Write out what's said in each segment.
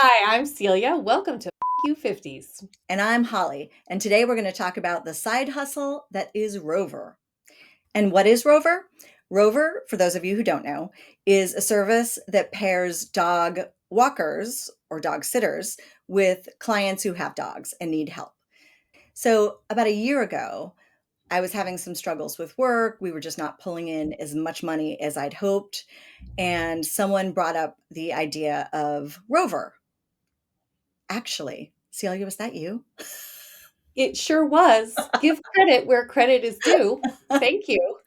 Hi, I'm Celia. Welcome to You 50s. And I'm Holly. And today we're going to talk about the side hustle that is Rover. And what is Rover? Rover, for those of you who don't know, is a service that pairs dog walkers or dog sitters with clients who have dogs and need help. So, about a year ago, I was having some struggles with work. We were just not pulling in as much money as I'd hoped. And someone brought up the idea of Rover. Actually, Celia, was that you? It sure was. Give credit where credit is due. Thank you.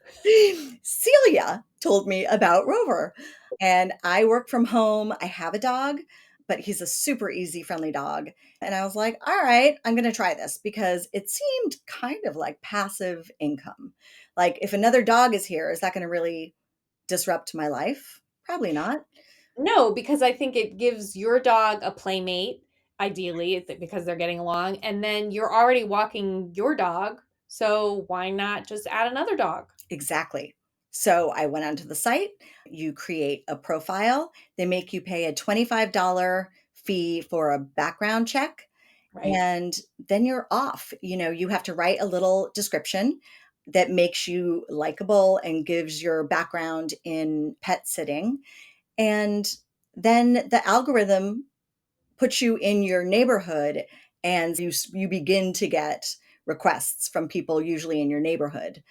Celia told me about Rover. And I work from home. I have a dog, but he's a super easy, friendly dog. And I was like, all right, I'm going to try this because it seemed kind of like passive income. Like, if another dog is here, is that going to really disrupt my life? Probably not. No, because I think it gives your dog a playmate, ideally, because they're getting along, and then you're already walking your dog. So why not just add another dog? Exactly. So I went onto the site. You create a profile. They make you pay a $25 fee for a background check. Right. And then you're off. You have to write a little description that makes you likable and gives your background in pet sitting. And then the algorithm puts you in your neighborhood and you begin to get requests from people usually in your neighborhood.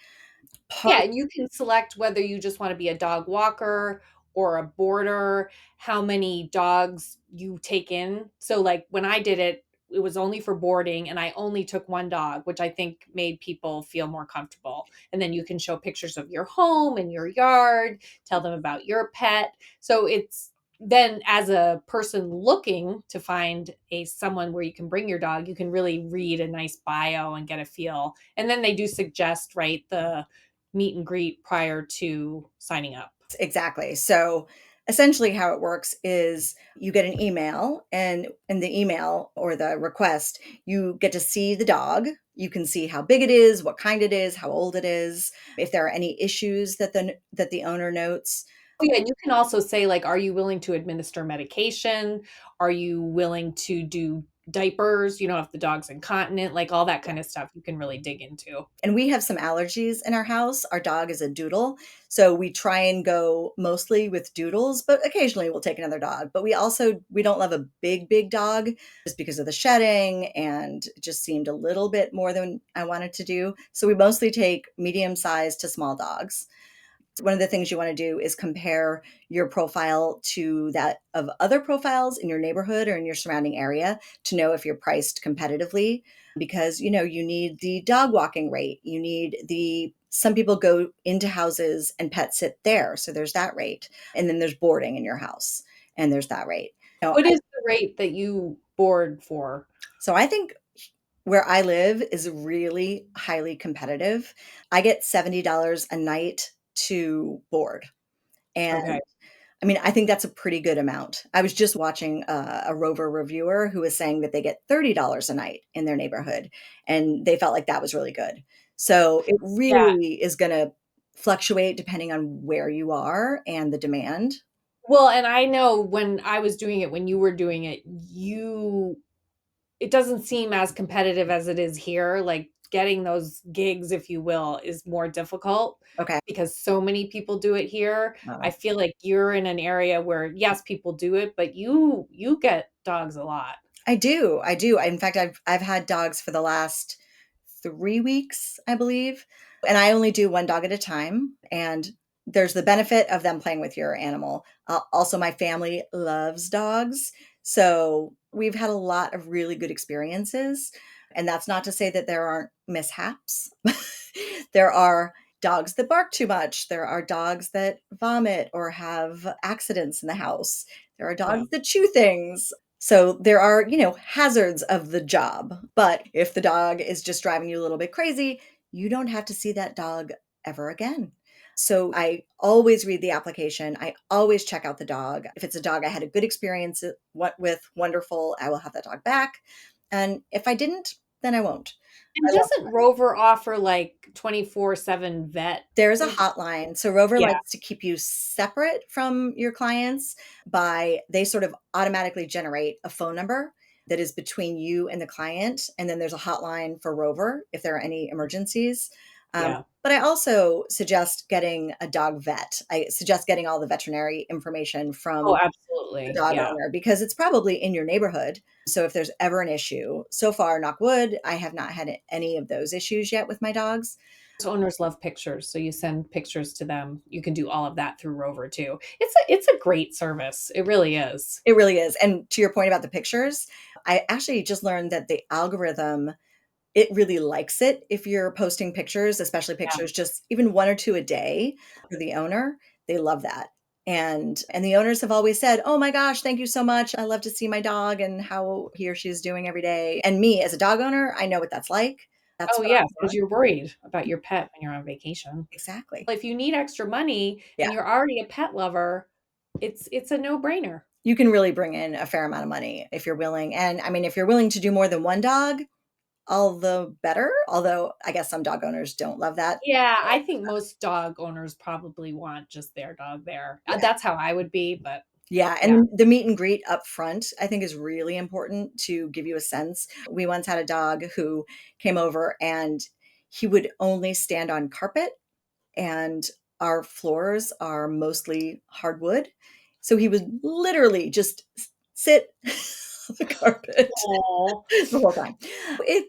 Yeah, and you can select whether you just want to be a dog walker or a boarder, how many dogs you take in. So, like when I did it, it was only for boarding, and I only took one dog, which I think made people feel more comfortable. And then you can show pictures of your home and your yard, tell them about your pet. So, it's then as a person looking to find a someone where you can bring your dog, you can really read a nice bio and get a feel. And then they do suggest, right, the meet and greet prior to signing up. Exactly. So essentially how it works is you get an email, and in the email or the request, you get to see the dog. You can see how big it is, what kind it is, how old it is, if there are any issues that the owner notes. Oh, yeah, and you can also say, like, are you willing to administer medication? Are you willing to do diapers? If the dog's incontinent, like all that kind of stuff you can really dig into. And we have some allergies in our house. Our dog is a doodle. So we try and go mostly with doodles, but occasionally we'll take another dog. But we don't love a big dog just because of the shedding, and it just seemed a little bit more than I wanted to do. So we mostly take medium sized to small dogs. One of the things you want to do is compare your profile to that of other profiles in your neighborhood or in your surrounding area to know if you're priced competitively, because you need the dog walking rate. You need the Some people go into houses and pet sit there, so there's that rate. And then there's boarding in your house, and there's that rate. What is the rate that you board for? So I think where I live is really highly competitive. I get $70 a night to board. And Okay. I mean, I think that's a pretty good amount. I was just watching a Rover reviewer who was saying that they get $30 a night in their neighborhood, and they felt like that was really good. So it Yeah. really is going to fluctuate depending on where you are and the demand. Well, and I know when I was doing it, when you were doing it, it doesn't seem as competitive as it is here. Like getting those gigs, if you will, is more difficult Okay. because so many people do it here. I Oh, feel like you're in an area where yes, people do it, but you get dogs a lot. I do. I do. In fact, I've had dogs for the last 3 weeks, I believe. And I only do one dog at a time. And there's the benefit of them playing with your animal. Also, my family loves dogs. So we've had a lot of really good experiences. And that's not to say that there aren't mishaps. There are dogs that bark too much. There are dogs that vomit or have accidents in the house. There are Yeah. dogs that chew things. So there are, hazards of the job. But if the dog is just driving you a little bit crazy, you don't have to see that dog ever again. So I always read the application. I always check out the dog. If it's a dog I had a good experience with, wonderful, I will have that dog back. And if I didn't, then I won't. And I won't. doesn't Rover offer, like, 24/7 vet? There's a They do. hotline. So Rover Yeah, likes to keep you separate from your clients by they sort of automatically generate a phone number that is between you and the client. And then there's a hotline for Rover if there are any emergencies. yeah. But I also suggest getting a dog vet. I suggest getting all the veterinary information Oh, from the absolutely, dog yeah. owner because it's probably in your neighborhood. So if there's ever an issue, so far, knock wood, I have not had any of those issues yet with my dogs. Owners love pictures, so you send pictures to them. You can do all of that through Rover too. It's a great service. It really is. It really is. And to your point about the pictures, I actually just learned that the algorithm, it really likes it if you're posting pictures, especially Yeah. pictures just even 1 or 2 a day for the owner. They love that. And the owners have always said, "Oh my gosh, thank you so much. I love to see my dog and how he or she is doing every day." And me as a dog owner, I know what that's like. That's Oh, what I yes, because 'cause want. you're worried about your pet when you're on vacation. Exactly. If you need extra money Yeah. and you're already a pet lover, it's a no-brainer. You can really bring in a fair amount of money if you're willing. And I mean, if you're willing to do more than one dog, all the better, although I guess some dog owners don't love that. Yeah, I think most dog owners probably want just their dog there. Yeah. That's how I would be, but Yeah, yeah. and the meet and greet up front, I think is really important to give you a sense. We once had a dog who came over and he would only stand on carpet, and our floors are mostly hardwood. So he would literally just sit on the carpet Aw. the whole time.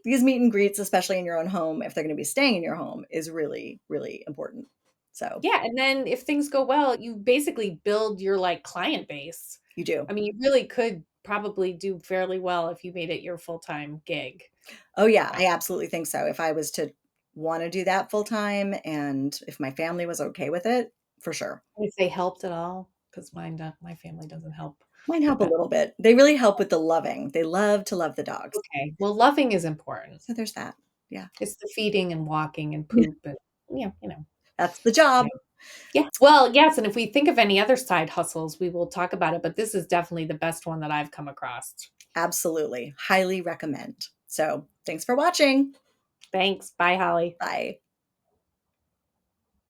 These meet and greets, especially in your own home, if they're gonna be staying in your home, is really, really important. So, Yeah, and then if things go well, you basically build your, like, client base. you do. I mean, you really could probably do fairly well if you made it your full-time gig. Oh, yeah, Uh, I absolutely think so. If I was to wanna do that full time and if my family was okay with it, for sure. if they helped at all, 'cause my family doesn't help Might with help a that. little bit. They really help with the loving. They love to love the dogs. Okay, well, loving is important. So there's that. Yeah. It's the feeding and walking and Yeah, poop and, that's the yeah. job. Yeah, well, yes, and if we think of any other side hustles, we will talk about it, but this is definitely the best one that I've come across. Absolutely. Highly recommend. So, thanks for watching. Thanks, bye, Holly. Bye.